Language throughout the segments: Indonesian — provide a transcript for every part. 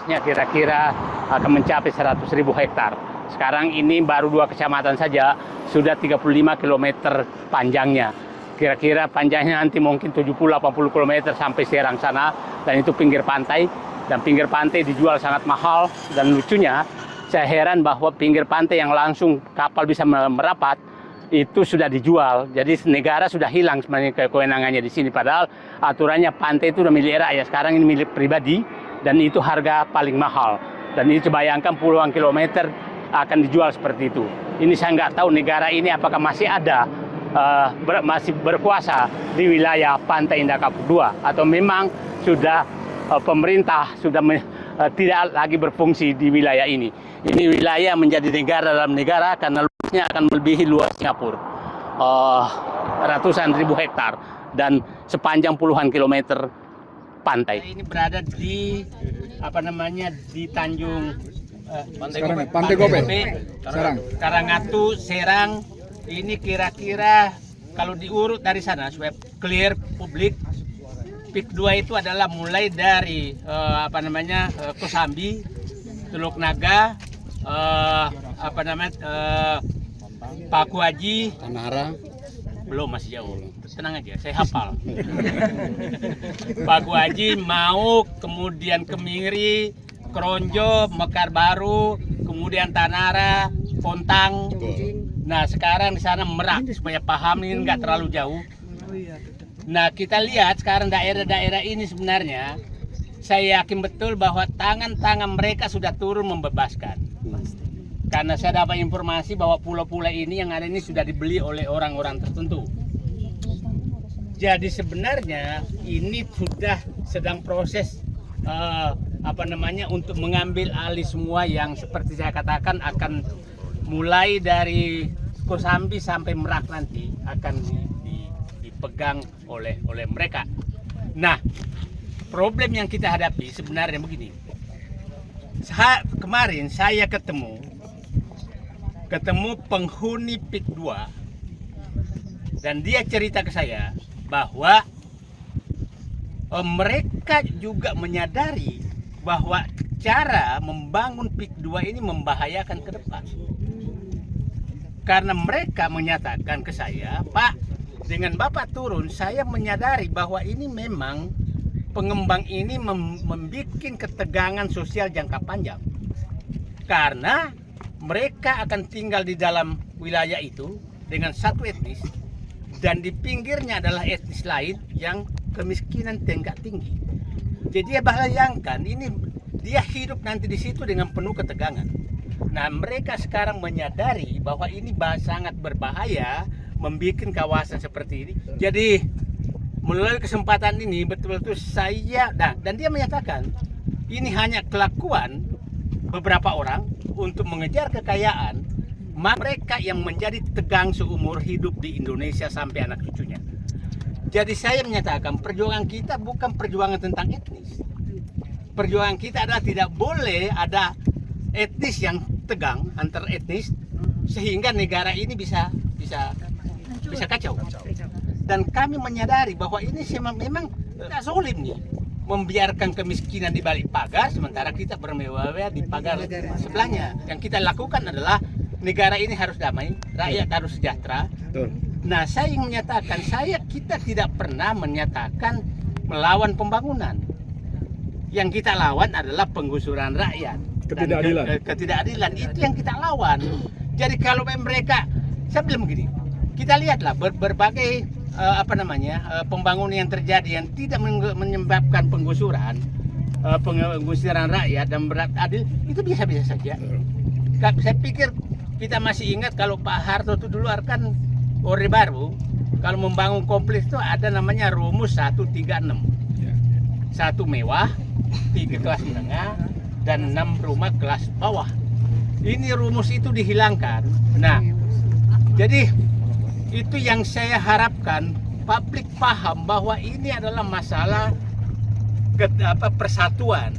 luasnya kira-kira akan mencapai 100.000 hektar. Sekarang ini baru 2 kecamatan saja sudah 35 km panjangnya. Kira-kira panjangnya nanti mungkin 70-80 km sampai Serang sana, dan itu pinggir pantai. Dan pinggir pantai dijual sangat mahal, dan lucunya saya heran bahwa pinggir pantai yang langsung kapal bisa merapat itu sudah dijual. Jadi negara sudah hilang sebenarnya kewenangannya di sini, padahal aturannya pantai itu sudah milik rakyat. Sekarang ini milik pribadi, dan itu harga paling mahal. Dan itu bayangkan puluhan kilometer akan dijual seperti itu. Ini saya nggak tahu negara ini apakah masih ada, masih berkuasa di wilayah Pantai Indah Kapuk II, atau memang sudah pemerintah sudah tidak lagi berfungsi di wilayah ini. Ini wilayah menjadi negara dalam negara karena luasnya akan melebihi luas Singapura, ratusan ribu hektar dan sepanjang puluhan kilometer pantai. Ini berada di di Tanjung Pantai Gope, Serang. Karangatu, Serang. Ini kira-kira kalau diurut dari sana supaya clear publik, PIK 2 itu adalah mulai dari Kosambi, Teluk Naga, Paku Haji, Tanara. belum, masih jauh. Tenang aja, saya hafal. Paku Haji, Mauk, kemudian Kemiri, Kronjo, Mekar Baru, kemudian Tanara, Pontang. Nah, sekarang di sana Merak, supaya paham ini nggak terlalu jauh. Nah, kita lihat sekarang daerah-daerah ini sebenarnya saya yakin betul bahwa tangan-tangan mereka sudah turun membebaskan. Karena saya dapat informasi bahwa pulau-pulau ini yang ada ini sudah dibeli oleh orang-orang tertentu. Jadi sebenarnya ini sudah sedang proses untuk mengambil alih semua yang seperti saya katakan akan mulai dari Kosambi sampai Merak nanti akan dipegang oleh mereka. Nah, problem yang kita hadapi sebenarnya begini. Kemarin saya ketemu penghuni PIK 2, dan dia cerita ke saya bahwa mereka juga menyadari bahwa cara membangun PIK 2 ini membahayakan ke depan. Karena mereka menyatakan ke saya, Pak, dengan Bapak turun, saya menyadari bahwa ini memang pengembang ini membuat ketegangan sosial jangka panjang. Karena mereka akan tinggal di dalam wilayah itu dengan satu etnis, dan di pinggirnya adalah etnis lain yang kemiskinan tingkat tinggi. Jadi dia bayangkan ini dia hidup nanti di situ dengan penuh ketegangan. Nah, mereka sekarang menyadari bahwa ini sangat berbahaya membuat kawasan seperti ini. Jadi melalui kesempatan ini betul-betul saya dan dia menyatakan ini hanya kelakuan beberapa orang untuk mengejar kekayaan mereka yang menjadi tegang seumur hidup di Indonesia sampai anak cucunya. Jadi saya menyatakan perjuangan kita bukan perjuangan tentang etnis. Perjuangan kita adalah tidak boleh ada etnis yang tegang antar etnis sehingga negara ini bisa kacau. Dan kami menyadari bahwa ini memang tidak zalim nih, membiarkan kemiskinan di balik pagar sementara kita bermewah-mewah di pagar sebelahnya. Yang kita lakukan adalah negara ini harus damai, rakyat harus sejahtera. Betul. Nah, saya ingin menyatakan kita tidak pernah menyatakan melawan pembangunan. Yang kita lawan adalah penggusuran rakyat. Ketidakadilan itu yang kita lawan. Jadi kalau mereka, saya bilang begini, kita lihatlah berbagai pembangunan yang terjadi yang tidak menyebabkan penggusuran rakyat dan beradil, itu biasa-biasa saja. Saya pikir kita masih ingat kalau Pak Harto itu dulu kan Orde Baru, kalau membangun kompleks itu ada namanya rumus 136. 1 mewah, 3 kelas menengah, dan 6 rumah kelas bawah. Ini rumus itu dihilangkan. Nah, jadi itu yang saya harapkan publik paham bahwa ini adalah masalah persatuan.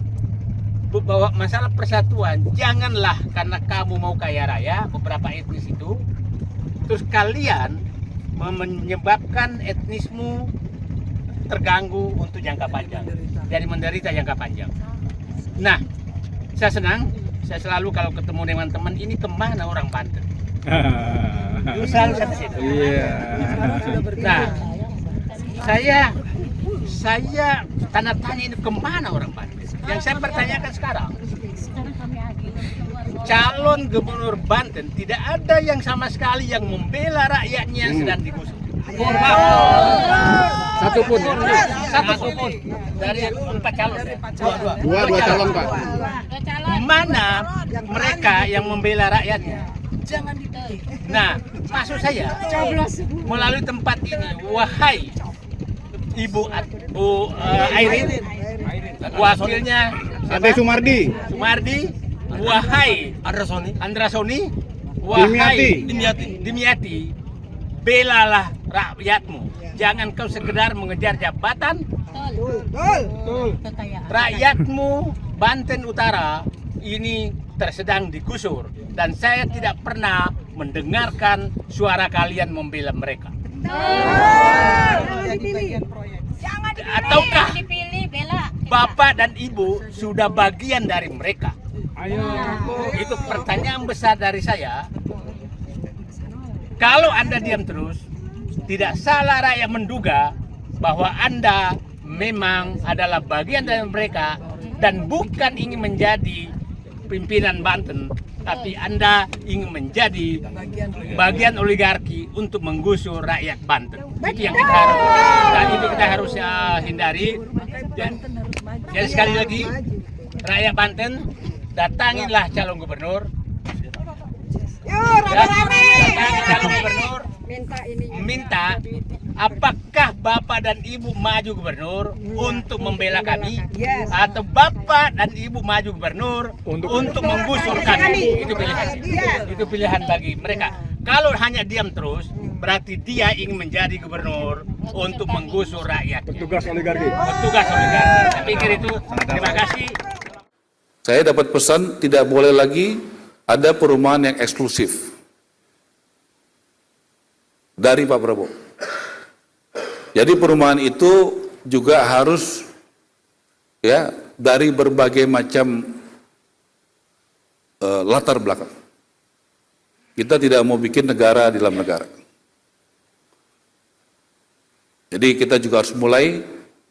Bahwa masalah persatuan, janganlah karena kamu mau kaya raya, beberapa etnis itu, terus kalian menyebabkan etnismu terganggu untuk jangka panjang, jadi menderita jangka panjang. Nah, Saya senang, saya selalu kalau ketemu dengan teman ini kemana orang Banten. Selalu saya ke situ. Iya. Nah, saya tanda tanya ini kemana orang Banten. Yang saya pertanyakan sekarang, calon gubernur Banten tidak ada yang sama sekali yang membela rakyatnya yang sedang digusur. Satu pun. Satu pun dari 4 calon. Dua calon, Pak. Mana mereka yang membela rakyatnya? Jangan dipilih. Nah, maksud saya melalui tempat ini, wahai Ibu Airin, wakilnya Ade Sumardi. wahai Andra Soni, wahai Dimyati, belalah rakyatmu. Jangan kau sekedar mengejar jabatan. Rakyatmu Banten Utara ini tersedang digusur dan saya tidak pernah mendengarkan suara kalian membela mereka. Ataukah Bapak dan Ibu sudah bagian dari mereka? Itu pertanyaan besar dari saya. Kalau Anda diam terus, tidak salah rakyat menduga bahwa Anda memang adalah bagian dari mereka dan bukan ingin menjadi pimpinan Banten, tapi Anda ingin menjadi bagian oligarki untuk menggusur rakyat Banten. Itu yang kita harus, dan itu kita harus hindari. Jadi sekali lagi, rakyat Banten, datangilah calon gubernur. Datangi calon gubernur. Minta apakah Bapak dan Ibu maju gubernur untuk membela kami atau Bapak dan Ibu maju gubernur untuk menggusur kami. Itu pilihan bagi mereka. Kalau hanya diam terus berarti dia ingin menjadi gubernur untuk menggusur rakyat. Petugas oligarki. Saya pikir itu. Terima kasih. Saya dapat pesan tidak boleh lagi ada perumahan yang eksklusif dari Pak Prabowo. Jadi perumahan itu juga harus ya dari berbagai macam latar belakang. Kita tidak mau bikin negara di dalam negara. Jadi kita juga harus mulai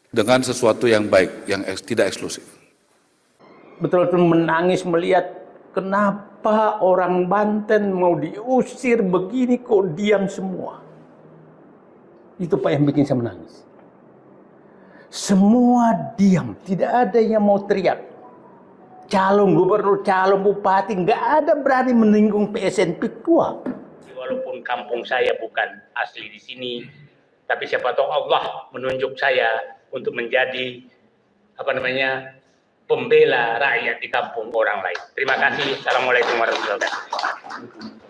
dengan sesuatu yang baik, yang tidak eksklusif. Betul-betul menangis melihat kenapa orang Banten mau diusir begini kok diam semua. Itu Pak yang bikin saya menangis. Semua diam, tidak ada yang mau teriak. Calon gubernur, calon bupati, nggak ada berani menyinggung PSN Piktua. Walaupun kampung saya bukan asli di sini, tapi siapa tahu Allah menunjuk saya untuk menjadi pembela rakyat di kampung orang lain. Terima kasih. Assalamualaikum warahmatullahi wabarakatuh.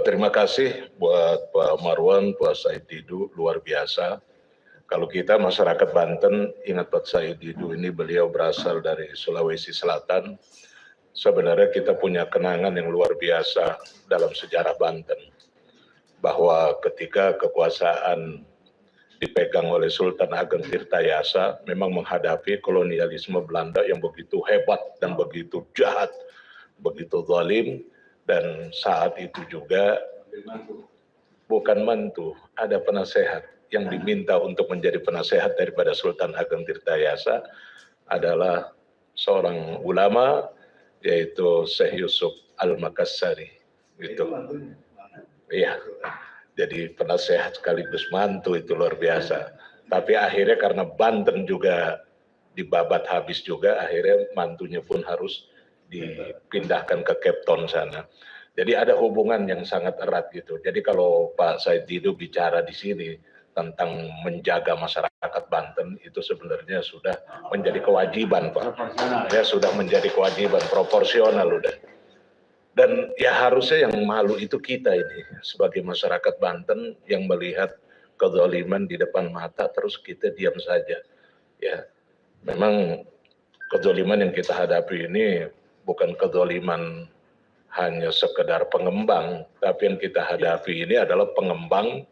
Terima kasih buat Pak Marwan, Pak Said Didu, luar biasa. Kalau kita masyarakat Banten, ingat Pak Said Didu ini beliau berasal dari Sulawesi Selatan. Sebenarnya kita punya kenangan yang luar biasa dalam sejarah Banten. Bahwa ketika kekuasaan dipegang oleh Sultan Ageng Tirtayasa, memang menghadapi kolonialisme Belanda yang begitu hebat dan begitu jahat, begitu zalim. Dan saat itu juga bukan mantu, ada penasehat yang diminta untuk menjadi penasehat daripada Sultan Ageng Tirtayasa adalah seorang ulama yaitu Syekh Yusuf Al-Makassari. Gitu. Iya. Jadi penasehat sekaligus mantu itu luar biasa. Tapi akhirnya karena Banten juga dibabat habis juga, akhirnya mantunya pun harus dipindahkan ke Cape Town sana. Jadi ada hubungan yang sangat erat gitu. Jadi kalau Pak Said Didu bicara di sini tentang menjaga masyarakat Banten itu sebenarnya sudah menjadi kewajiban Pak. Ya sudah menjadi kewajiban proporsional udah. Dan ya harusnya yang malu itu kita ini sebagai masyarakat Banten yang melihat kezaliman di depan mata terus kita diam saja. Ya memang kezaliman yang kita hadapi ini bukan kezaliman hanya sekedar pengembang, tapi yang kita hadapi ini adalah pengembang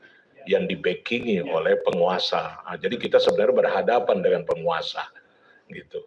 yang dibackingi oleh penguasa. Nah, jadi kita sebenarnya berhadapan dengan penguasa, gitu.